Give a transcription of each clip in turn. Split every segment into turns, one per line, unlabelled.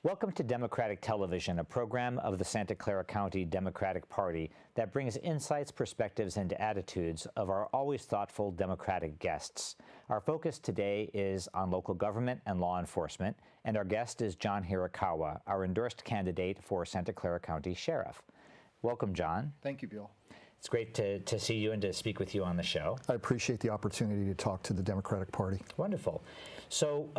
Welcome to Democratic Television, a program of the Santa Clara County Democratic Party that brings insights, perspectives, and attitudes of our always thoughtful Democratic guests. Our focus today is on local government and law enforcement, and our guest is John Hirokawa, our endorsed candidate for Santa Clara County Sheriff. Welcome, John.
Thank you, Bill.
It's great to see you and to speak with you on the show.
I appreciate the opportunity to talk to the Democratic Party.
Wonderful. So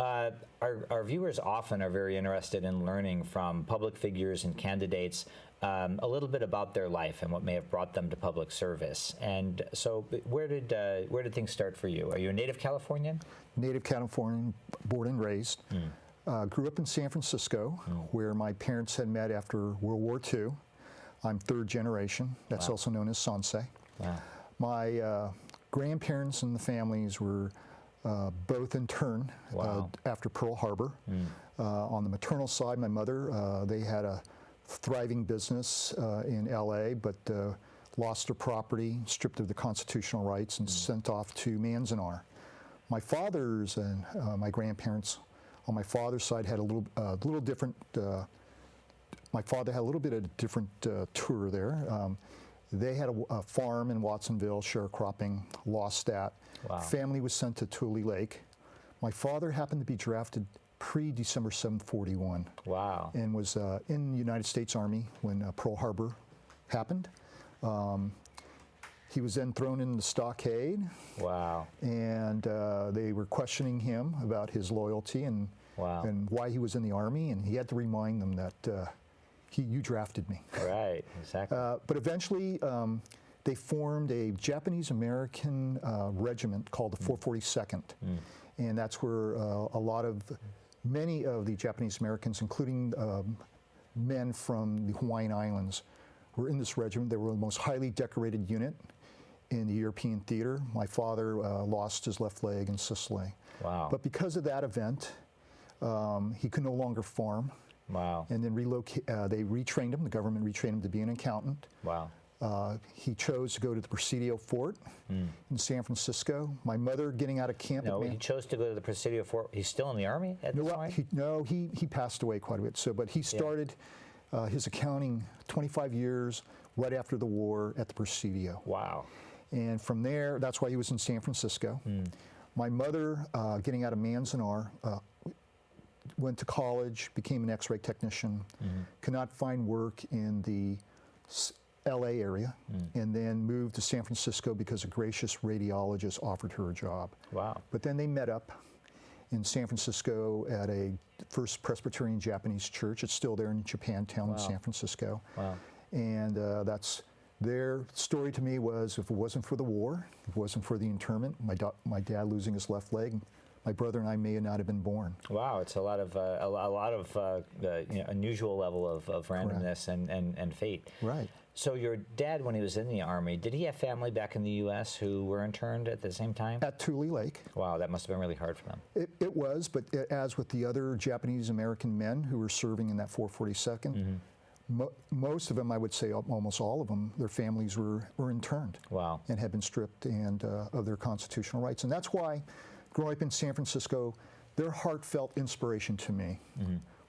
our viewers often are very interested in learning from public figures and candidates a little bit about their life and what may have brought them to public service. And so where did things start for you? Are you a native Californian?
Native Californian, born and raised. Grew up in San Francisco, where my parents had met after World War II. I'm third generation. That's also known as Sansei.
Wow.
My grandparents and the families were both interned after Pearl Harbor. On the maternal side, my mother, they had a thriving business in LA, but lost their property, stripped of the constitutional rights, and sent off to Manzanar. My father's and my grandparents on my father's side had a little different. My father had a little bit of a different tour there. They had a farm in Watsonville, sharecropping, lost that.
Wow.
Family was sent to Tule Lake. My father happened to be drafted pre-December 7th, 41.
Wow.
And was in the United States Army when Pearl Harbor happened. He was then thrown in the stockade.
Wow.
And they were questioning him about his loyalty and why he was in the Army, and he had to remind them that you drafted me.
Right, exactly.
But eventually, they formed a Japanese-American regiment called the 442nd. And that's where many of the Japanese-Americans, including men from the Hawaiian Islands, were in this regiment. They were the most highly decorated unit in the European theater. My father lost his left leg in Sicily.
Wow.
But because of that event, he could no longer farm.
Wow.
And then they retrained him, the government retrained him to be an accountant.
Wow.
He chose to go to the Presidio Fort in San Francisco. My mother getting out of camp.
No, he chose to go to the Presidio Fort. He's still in the Army at this point?
He passed away quite a bit. But he started his accounting 25 years right after the war at the Presidio.
Wow.
And from there, that's why he was in San Francisco. My mother, getting out of Manzanar, went to college, became an X-ray technician, could not find work in the LA area, and then moved to San Francisco because a gracious radiologist offered her a job.
Wow.
But then they met up in San Francisco at a First Presbyterian Japanese church. It's still there in Japantown in San Francisco.
Wow.
And that's their story to me was, if it wasn't for the war, if it wasn't for the internment, my dad losing his left leg, my brother and I may not have been born. Wow,
it's a lot of unusual level of randomness and fate.
Right.
So your dad, when he was in the Army, did he have family back in the U.S. who were interned at the same time?
At Tule Lake.
Wow, that must have been really hard for them.
It was, but as with the other Japanese-American men who were serving in that 442nd, most of them, I would say almost all of them, their families were interned.
Wow. And
had been stripped of their constitutional rights. And that's why, growing up in San Francisco, their heartfelt inspiration to me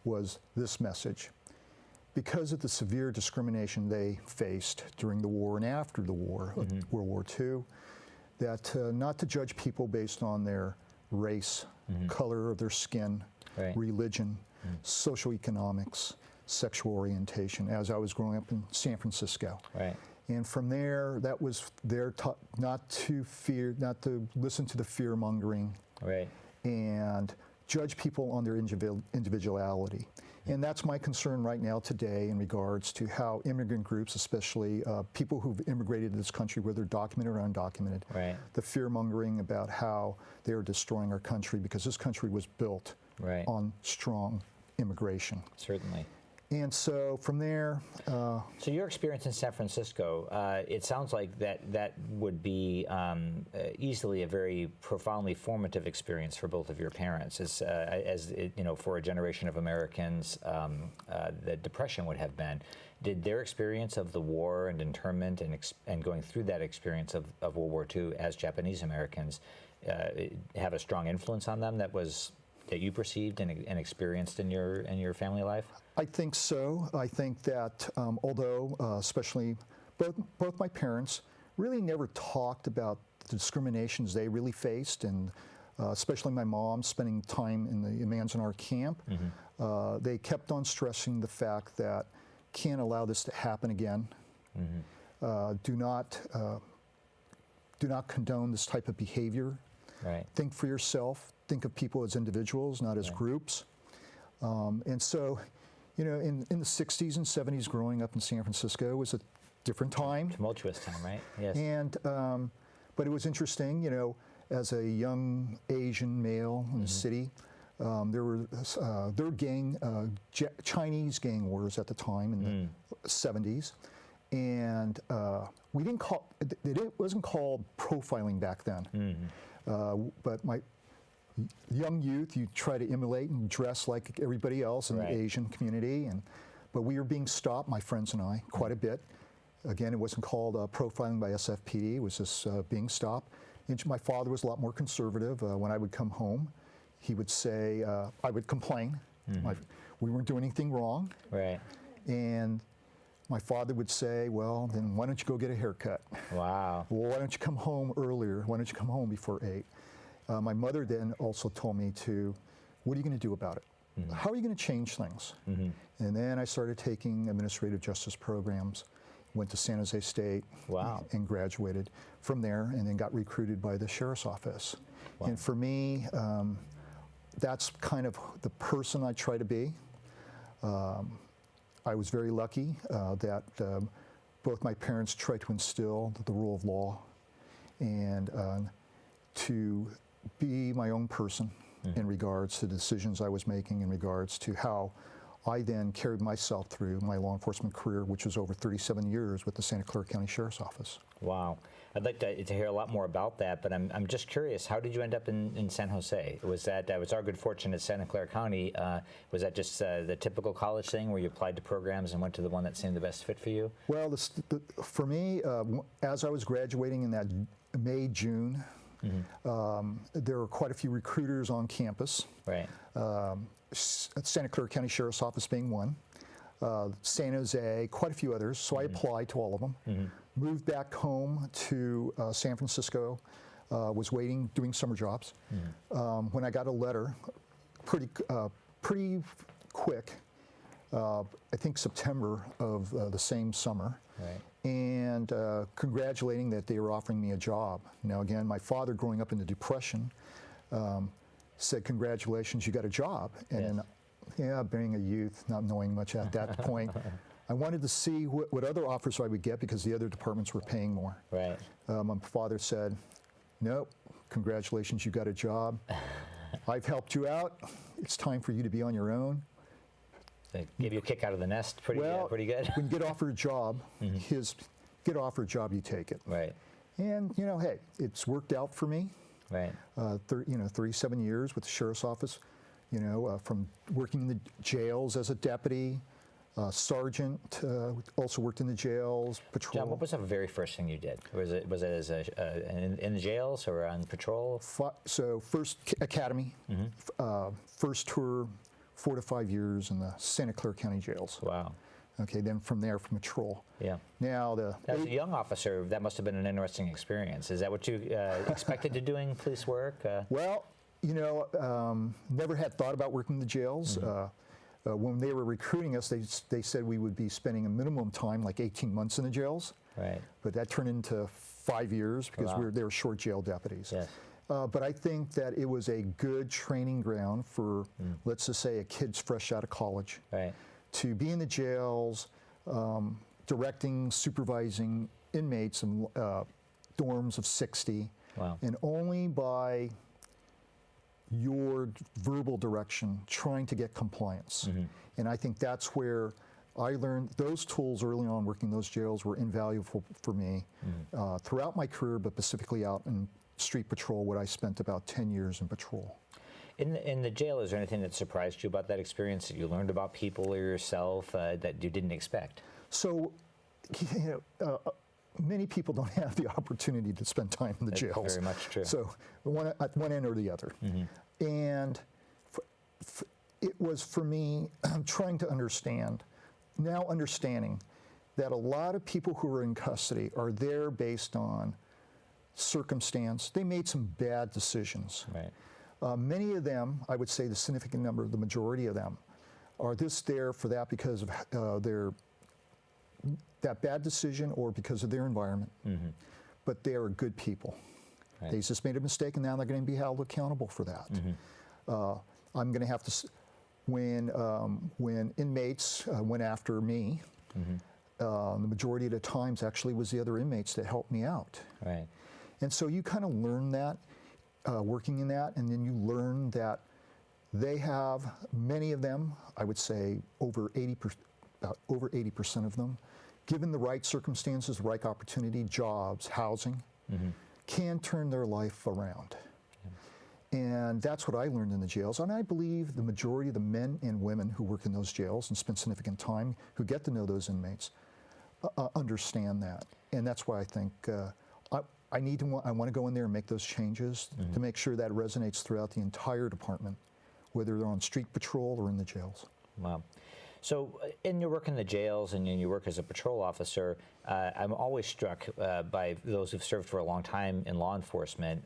was this message. Because of the severe discrimination they faced during the war and after the war, World War II, that not to judge people based on their race, color of their skin, religion, socioeconomics, sexual orientation, as I was growing up in San Francisco.
Right.
And from there, that was their not to listen to the fear-mongering, and judge people on their individuality. And that's my concern right now today in regards to how immigrant groups, especially people who've immigrated to this country, whether documented or undocumented, the fear-mongering about how they are destroying our country, because this country was built on strong immigration.
Certainly.
And so from there...
so your experience in San Francisco, it sounds like that would be easily a very profoundly formative experience for both of your parents. As you know, for a generation of Americans, the Depression would have been. Did their experience of the war and internment and going through that experience of World War II as Japanese Americans have a strong influence on them that was that you perceived and experienced in your family life?
I think so. I think that although especially both my parents really never talked about the discriminations they really faced, and especially my mom spending time in the Manzanar camp, they kept on stressing the fact that can't allow this to happen again. Do not condone this type of behavior.
Right.
Think for yourself. Think of people as individuals, not as groups. And so, you know, in the 60s and 70s, growing up in San Francisco was a different time.
Tumultuous time, right? Yes.
And but it was interesting, you know, as a young Asian male in the city, there were Chinese gang wars at the time in the 70s, and we didn't call it wasn't called profiling back then. But my young youth, you try to emulate and dress like everybody else in the Asian community, but we were being stopped, my friends and I, quite a bit. Again, it wasn't called profiling by SFPD, it was just being stopped. And my father was a lot more conservative. When I would come home, he would say, I would complain. We weren't doing anything wrong.
Right.
And my father would say, well, then why don't you go get a haircut?
Wow.
Well, why don't you come home earlier? Why don't you come home before 8? My mother then also told me what are you going to do about it? How are you going to change things? And then I started taking administrative justice programs, went to San Jose State, and graduated from there, and then got recruited by the sheriff's office. Wow. And for me, that's kind of the person I try to be. I was very lucky that both my parents tried to instill the rule of law and to be my own person in regards to the decisions I was making, in regards to how I then carried myself through my law enforcement career, which was over 37 years with the Santa Clara County Sheriff's Office. Wow.
I'd like to hear a lot more about that, but I'm just curious, how did you end up in San Jose? Was that was our good fortune at Santa Clara County? Was that just the typical college thing where you applied to programs and went to the one that seemed the best fit for you?
Well, for me, as I was graduating in that May, June, there were quite a few recruiters on campus.
Right.
Santa Clara County Sheriff's Office being one, San Jose, quite a few others. So I applied to all of them. Moved back home to San Francisco, was doing summer jobs. When I got a letter, pretty quick, I think September of the same summer, and congratulating that they were offering me a job. Now again, my father, growing up in the Depression, said, congratulations, you got a job. And then, being a youth, not knowing much at that point, I wanted to see what other offers I would get because the other departments were paying more.
Right.
My father said, nope, congratulations, you got a job. I've helped you out. It's time for you to be on your own.
They gave you a kick out of the nest pretty good.
When you get offered a job, get offered a job, you take it.
Right.
And, you know, hey, it's worked out for me.
Right.
37 years with the Sheriff's Office, from working in the jails as a deputy, sergeant, also worked in the jails, patrol.
John, what was the very first thing you did? Was it as in the jails or on patrol?
So first academy, first tour, 4 to 5 years in the Santa Clara County jails.
Wow.
Okay, then from there, from patrol.
Yeah.
Now
as a young officer, that must have been an interesting experience. Is that what you expected to doing police work?
Well, never had thought about working in the jails. When they were recruiting us, they said we would be spending a minimum time, like 18 months in the jails.
Right.
But that turned into 5 years because they were short jail deputies.
Yes.
But I think that it was a good training ground for, let's just say, a kid's fresh out of college.
Right.
To be in the jails, directing, supervising inmates in dorms of 60.
Wow.
And only by your verbal direction trying to get compliance. And I think that's where I learned those tools early on working those jails were invaluable for me throughout my career, but specifically out in street patrol, where I spent about 10 years in patrol.
In the jail, is there anything that surprised you about that experience that you learned about people or yourself that you didn't expect? So,
many people don't have the opportunity to spend time in the jails.
Very much true.
So, at one end or the other. And it was for me trying to understanding that a lot of people who are in custody are there based on circumstance. They made some bad decisions.
Right.
Many of them, I would say the significant number, the majority of them, are just there for that because of that bad decision or because of their environment. Mm-hmm. But they are good people. Right. They just made a mistake, and now they're going to be held accountable for that. Mm-hmm. I'm going to have to, when inmates went after me, mm-hmm. The majority of the times actually was the other inmates that helped me out.
Right.
And so you kind of learn that, working in that, and then you learn that they have, many of them, I would say over 80% of them, given the right circumstances, the right opportunity, jobs, housing, mm-hmm. can turn their life around. Yeah. And that's what I learned in the jails. And I believe the majority of the men and women who work in those jails and spend significant time, who get to know those inmates, understand that. And that's why I think I want to go in there and make those changes, mm-hmm. to make sure that resonates throughout the entire department, whether they're on street patrol or in the jails.
Wow. So in your work in the jails and in your work as a patrol officer, I'm always struck by those who've served for a long time in law enforcement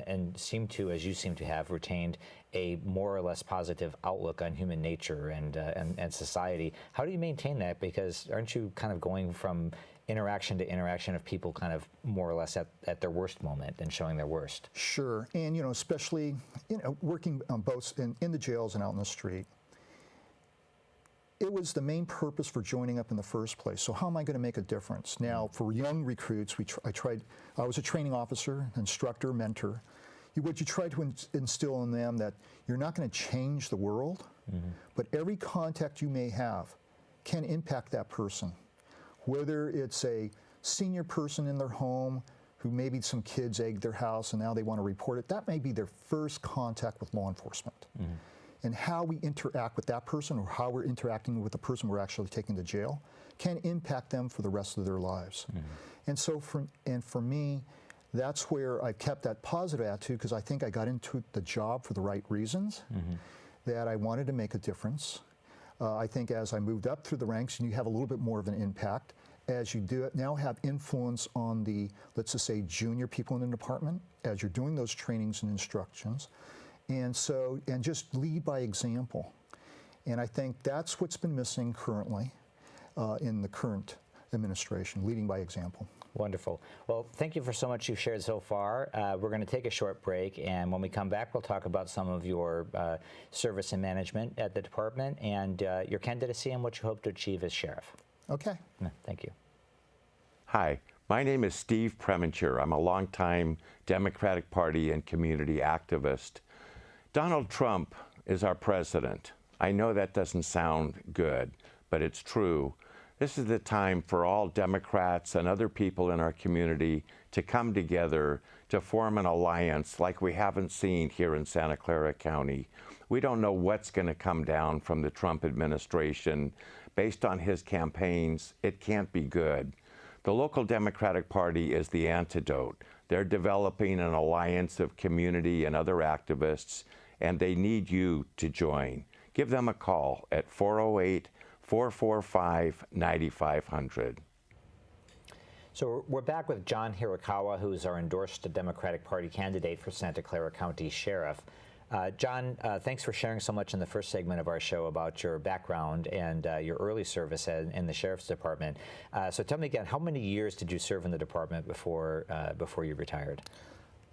and seem to, as you seem to have, retained a more or less positive outlook on human nature and society. How do you maintain that? Because aren't you kind of going from interaction to interaction of people kind of more or less at their worst moment and showing their worst?
Sure. And, especially, working on both in the jails and out in the street, it was the main purpose for joining up in the first place. So how am I going to make a difference? Now, for young recruits, I was a training officer, instructor, mentor. What you try to instill in them that you're not going to change the world, mm-hmm. but every contact you may have can impact that person. Whether it's a senior person in their home who maybe some kids egged their house and now they want to report it, that may be their first contact with law enforcement. Mm-hmm. And how we interact with that person or how we're interacting with the person we're actually taking to jail can impact them for the rest of their lives. Mm-hmm. And so for me, that's where I kept that positive attitude, because I think I got into the job for the right reasons, mm-hmm. that I wanted to make a difference. I think as I moved up through the ranks, and you have a little bit more of an impact, as you do it, now have influence on the, let's just say, junior people in the department, as you're doing those trainings and instructions. And just lead by example. And I think that's what's been missing currently in the current administration, leading by example.
Wonderful. Well, thank you for so much you've shared so far. We're going to take a short break, and when we come back, we'll talk about some of your service and management at the department and your candidacy and what you hope to achieve as sheriff.
Okay.
Thank you.
Hi, my name is Steve Preminger. I'm a longtime Democratic Party and community activist. Donald Trump is our president. I know that doesn't sound good, but it's true. This is the time for all Democrats and other people in our community to come together to form an alliance like we haven't seen here in Santa Clara County. We don't know what's going to come down from the Trump administration. Based on his campaigns, it can't be good. The local Democratic Party is the antidote. They're developing an alliance of community and other activists, and they need you to join. Give them a call at 408-445-9500.
So we're back with John Hirokawa, who is our endorsed Democratic Party candidate for Santa Clara County Sheriff. John, thanks for sharing so much in the first segment of our show about your background and your early service in the Sheriff's Department. So tell me again, how many years did you serve in the department before you retired?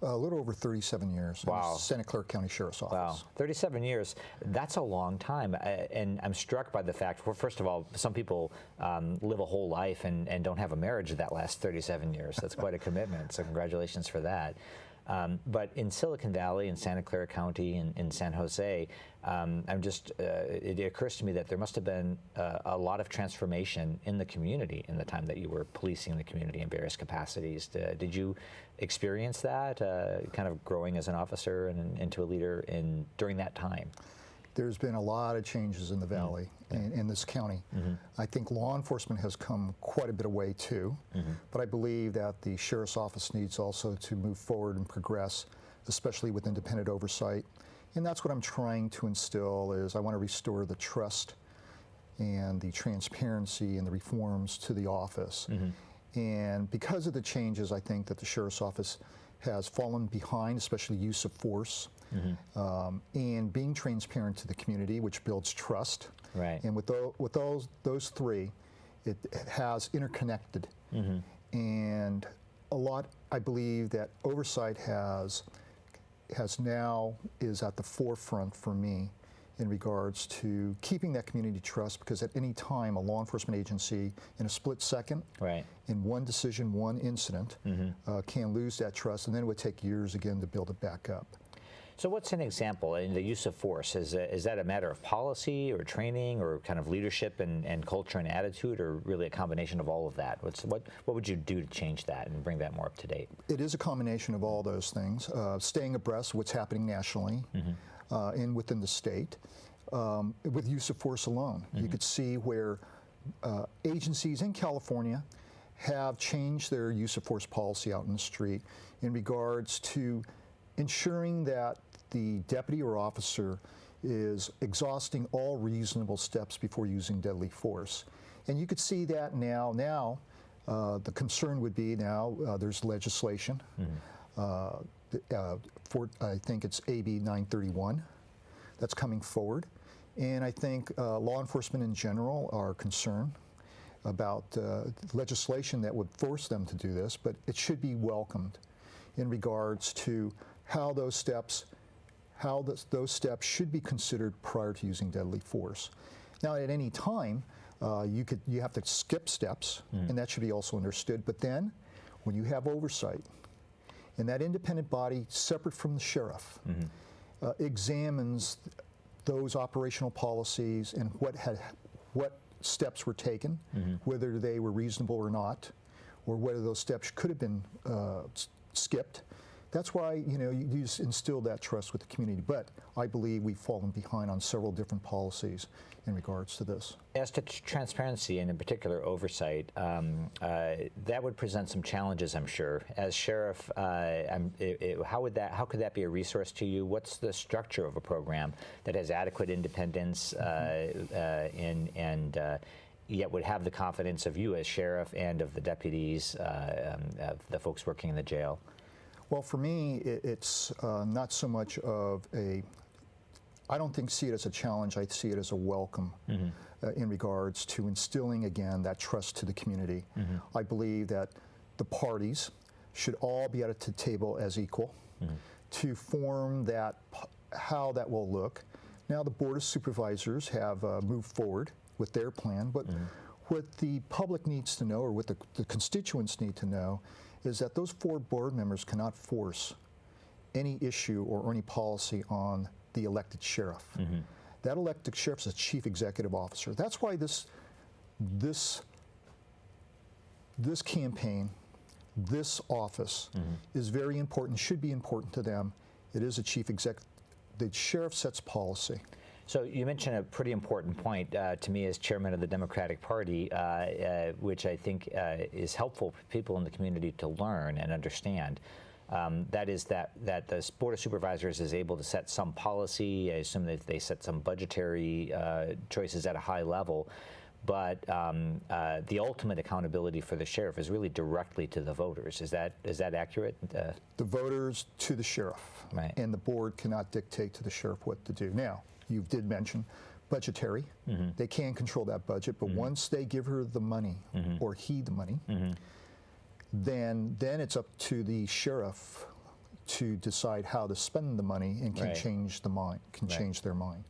A little over 37 years.
Wow.
In the Santa Clara County Sheriff's Office.
Wow, 37 years. That's a long time. And I'm struck by the fact, well, first of all, some people live a whole life and don't have a marriage that lasts 37 years. That's quite a commitment, so congratulations for that. But in Silicon Valley, in Santa Clara County, in San Jose, it occurs to me that there must have been a lot of transformation in the community in the time that you were policing the community in various capacities. Did you experience that, kind of growing as an officer and into a leader during that time?
There's been a lot of changes in the valley, in this county. Mm-hmm. I think law enforcement has come quite a bit away too, mm-hmm. but I believe that the Sheriff's Office needs also to move forward and progress, especially with independent oversight And that's what I'm trying to instill is I want to restore the trust and the transparency and the reforms to the office. And because of the changes, I think that the Sheriff's Office has fallen behind, especially use of force, and being transparent to the community, which builds trust.
Right.
And with those three, it has interconnected. And a lot, I believe that oversight is at the forefront for me in regards to keeping that community trust, because at any time a law enforcement agency in a split second, in one decision, one incident, can lose that trust, and then it would take years again to build it back up.
So what's an example in the use of force? Is that a matter of policy or training or kind of leadership and culture and attitude, or really a combination of all of that? What would you do to change that and bring that more up to date?
It is a combination of all those things. Staying abreast of what's happening nationally and within the state. With use of force alone, you could see where agencies in California have changed their use of force policy out in the street in regards to ensuring that the deputy or officer is exhausting all reasonable steps before using deadly force. And you could see that now. The concern would be now there's legislation. I think it's AB 931 that's coming forward. And I think law enforcement in general are concerned about legislation that would force them to do this, but it should be welcomed in regards to how those steps should be considered prior to using deadly force. Now, at any time, you have to skip steps, and that should be also understood. But then, when you have oversight, and that independent body, separate from the sheriff, examines those operational policies and what steps were taken, whether they were reasonable or not, or whether those steps could have been skipped. That's why you instill that trust with the community. But I believe we've fallen behind on several different policies in regards to this.
As to transparency and in particular oversight, that would present some challenges, I'm sure. As sheriff, how could that be a resource to you? What's the structure of a program that has adequate independence and yet would have the confidence of you as sheriff and of the deputies, of the folks working in the jail?
Well, for me, it's not so much of I don't see it as a challenge. I see it as a welcome in regards to instilling, again, that trust to the community. I believe that the parties should all be at the table as equal to form how that will look. Now, the Board of Supervisors have moved forward with their plan, but what the public needs to know, or what the constituents need to know, is that those 4 board members cannot force any issue or any policy on the elected sheriff. That elected sheriff is a chief executive officer. That's why this campaign, this office is very important, should be important to them. It is a chief executive. The sheriff sets policy.
So you mentioned a pretty important point to me as chairman of the Democratic Party, which I think is helpful for people in the community to learn and understand. That is that the Board of Supervisors is able to set some policy. I assume that they set some budgetary choices at a high level, but the ultimate accountability for the sheriff is really directly to the voters. Is that accurate?
The voters to the sheriff, and the board cannot dictate to the sheriff what to do. Now, you did mention budgetary. They can control that budget, but once they give her the money or he the money, then it's up to the sheriff to decide how to spend the money and can change the mind, change their mind.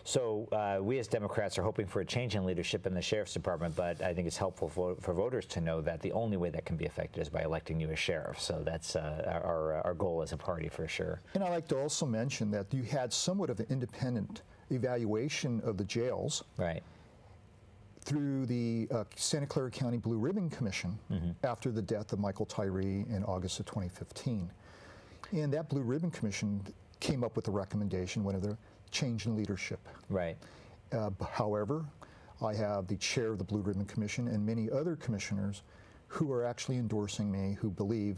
So we as Democrats are hoping for a change in leadership in the Sheriff's Department, but I think it's helpful for voters to know that the only way that can be affected is by electing you as sheriff. So that's our goal as a party for sure.
And I'd like to also mention that you had somewhat of an independent evaluation of the jails through the Santa Clara County Blue Ribbon Commission after the death of Michael Tyree in August of 2015. And that Blue Ribbon Commission came up with a recommendation, one of the change in leadership. However, I have the chair of the Blue Ribbon Commission and many other commissioners who are actually endorsing me, who believe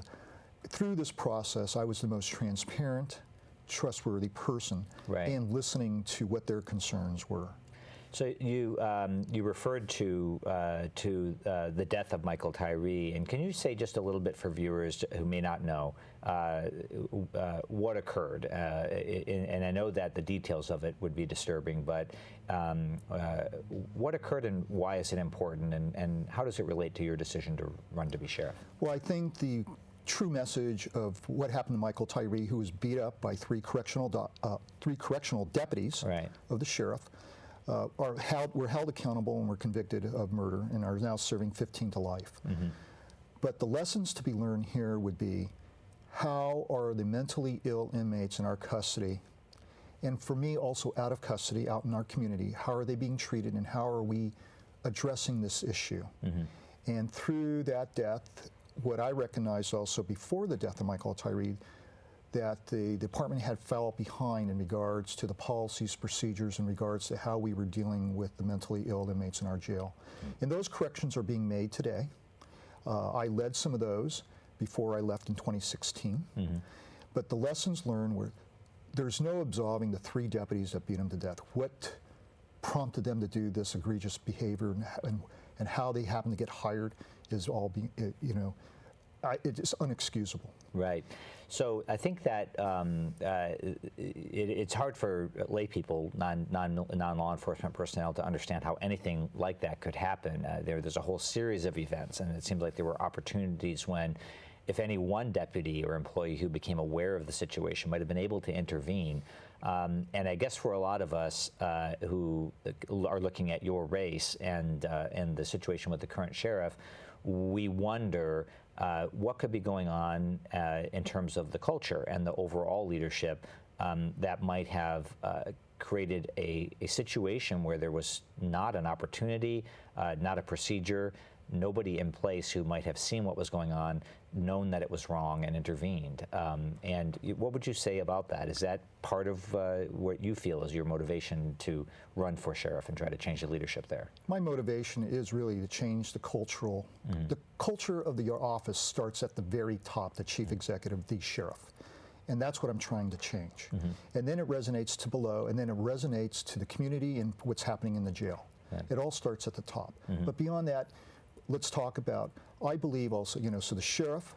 through this process I was the most transparent, trustworthy person,
Right.
and listening to what their concerns were.
So you referred to the death of Michael Tyree, and can you say just a little bit for viewers who may not know what occurred? And I know that the details of it would be disturbing, but what occurred and why is it important, and how does it relate to your decision to run to be sheriff?
Well, I think the true message of what happened to Michael Tyree, who was beat up by three correctional deputies
Right.
of the sheriff, were held accountable and were convicted of murder and are now serving 15 to life.
Mm-hmm.
But the lessons to be learned here would be, how are the mentally ill inmates in our custody, and for me also out of custody, out in our community, how are they being treated and how are we addressing this issue?
Mm-hmm.
And through that death, what I recognized also before the death of Michael Tyree, that the department had fell behind in regards to the policies, procedures, in regards to how we were dealing with the mentally ill inmates in our jail. And those corrections are being made today. I led some of those before I left in 2016.
Mm-hmm.
But the lessons learned were, there's no absolving the three deputies that beat him to death. What prompted them to do this egregious behavior and how they happened to get hired is all being, it's unexcusable.
Right. So I think that it's hard for lay people, non-law enforcement personnel, to understand how anything like that could happen. There's a whole series of events, and it seemed like there were opportunities when, if any one deputy or employee who became aware of the situation might have been able to intervene. And I guess for a lot of us who are looking at your race and the situation with the current sheriff, we wonder what could be going on in terms of the culture and the overall leadership that might have created a situation where there was not an opportunity, not a procedure, nobody in place who might have seen what was going on, known that it was wrong, and intervened. And what would you say about that? Is that part of what you feel is your motivation to run for sheriff and try to change the leadership there?
My motivation is really to change the cultural. The culture of the office starts at the very top, the chief executive, the sheriff. And that's what I'm trying to change. And then it resonates to below, and then it resonates to the community and what's happening in the jail.
Right.
It all starts at the top. But beyond that, let's talk about, I believe also, so the sheriff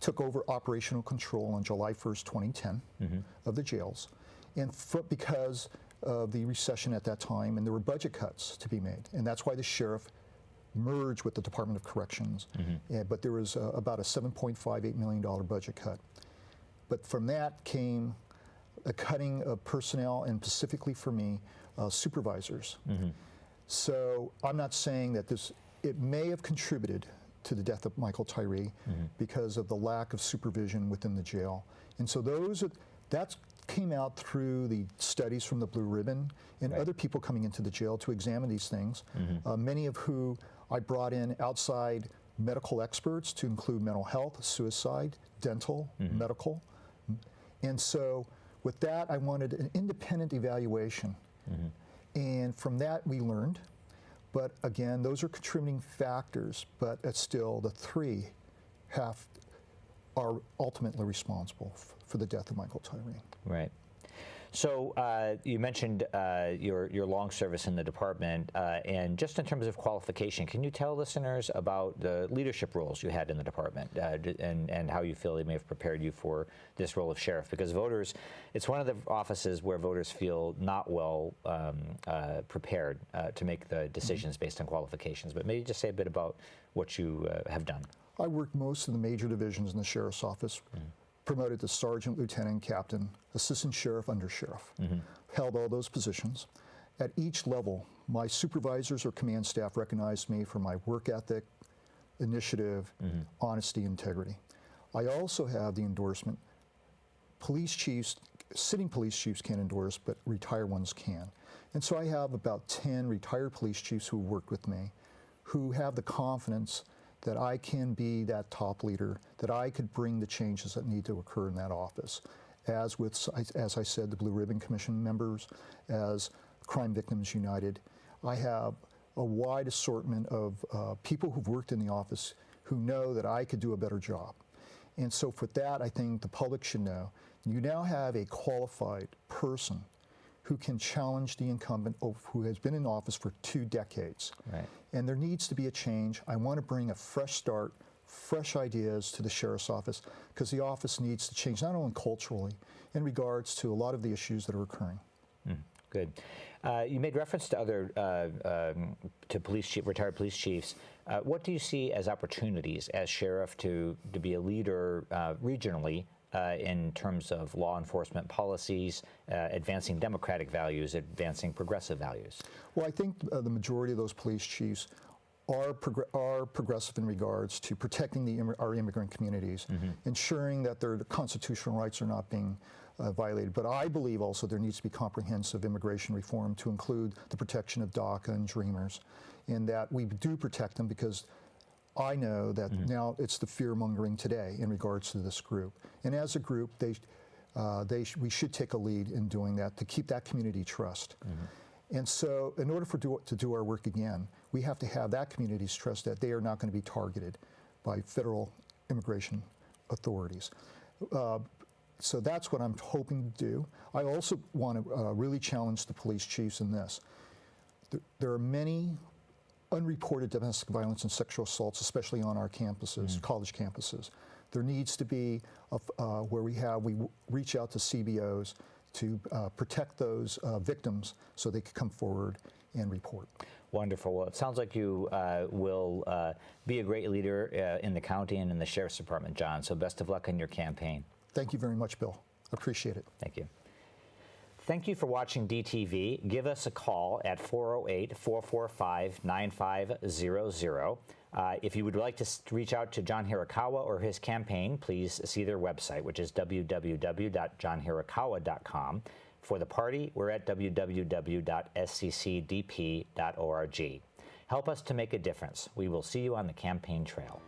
took over operational control on July 1st, 2010 of the jails. And because of the recession at that time, and there were budget cuts to be made. And that's why the sheriff merged with the Department of Corrections. But there was about a $7.58 million budget cut. But from that came a cutting of personnel, and specifically for me, supervisors. So I'm not saying that it may have contributed to the death of Michael Tyree because of the lack of supervision within the jail. And so that came out through the studies from the Blue Ribbon and other people coming into the jail to examine these things, many of who I brought in outside medical experts to include mental health, suicide, dental, medical. And so with that, I wanted an independent evaluation. And from that, we learned. But again, those are contributing factors, but it's still the three are ultimately responsible for the death of Michael Tyree.
Right. So you mentioned your long service in the department, and just in terms of qualification, can you tell listeners about the leadership roles you had in the department and how you feel they may have prepared you for this role of sheriff? Because voters, it's one of the offices where voters feel not well prepared to make the decisions based on qualifications. But maybe just say a bit about what you have done.
I worked most of the major divisions in the sheriff's office. Promoted to sergeant, lieutenant, captain, assistant sheriff, under sheriff. Held all those positions. At each level, my supervisors or command staff recognized me for my work ethic, initiative, honesty, integrity. I also have the endorsement. Police chiefs, sitting police chiefs can't endorse, but retired ones can. And so I have about 10 retired police chiefs who worked with me, who have the confidence that I can be that top leader, that I could bring the changes that need to occur in that office. As I said, the Blue Ribbon Commission members, as Crime Victims United, I have a wide assortment of people who've worked in the office who know that I could do a better job. And so for that, I think the public should know You now have a qualified person who can challenge the incumbent who has been in office for 2 decades.
Right.
And there needs to be a change. I want to bring a fresh start, fresh ideas to the sheriff's office, because the office needs to change, not only culturally, in regards to a lot of the issues that are occurring.
Good. You made reference to retired police chiefs. What do you see as opportunities as sheriff to be a leader regionally in terms of law enforcement policies, advancing democratic values, advancing progressive values?
Well, I think the majority of those police chiefs are progressive in regards to protecting our immigrant communities, ensuring that their constitutional rights are not being violated. But I believe also there needs to be comprehensive immigration reform to include the protection of DACA and Dreamers, and that we do protect them, because I know that now it's the fear-mongering today in regards to this group. And as a group, we should take a lead in doing that to keep that community trust. And so in order to do our work again, we have to have that community's trust that they are not going to be targeted by federal immigration authorities. So that's what I'm hoping to do. I also want to really challenge the police chiefs in this. There are many unreported domestic violence and sexual assaults, especially on our campuses, college campuses. There needs to be where we reach out to CBOs to protect those victims so they can come forward and report.
Wonderful. Well, it sounds like you will be a great leader in the county and in the Sheriff's Department, John. So best of luck in your campaign.
Thank you very much, Bill. Appreciate it.
Thank you. Thank you for watching DTV. Give us a call at 408-445-9500. If you would like to reach out to John Hirokawa or his campaign, please see their website, which is www.johnhirokawa.com. For the party, we're at www.sccdp.org. Help us to make a difference. We will see you on the campaign trail.